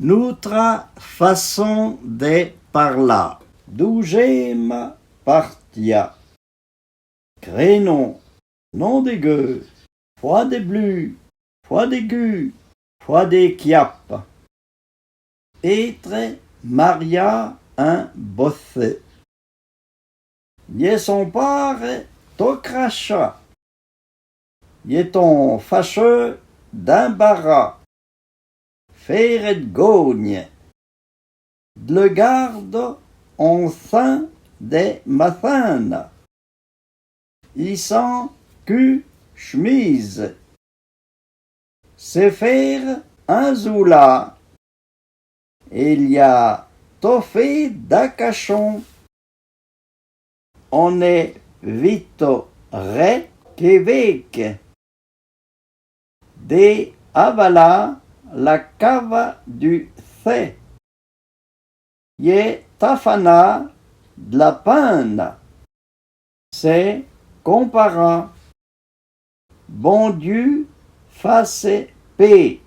Notre façon de parler. Douzième partia. Crénom, nom de gueux, foi de blu, foi de gu, foi de chiap. Être Maria un bossé. Yé son père, to crachat. Yé ton fâcheux d'embarras. Faire et gogne. Le garde en sein des matins. Il sent que chemise. C'est faire un zoula. Il y a toffé d'acachon. On est vite ré Québec. Des avala la cave du thé. Yé tafana de la peine. C'est comparant. Bon Dieu fasse paix.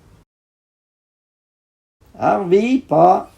Arvi pas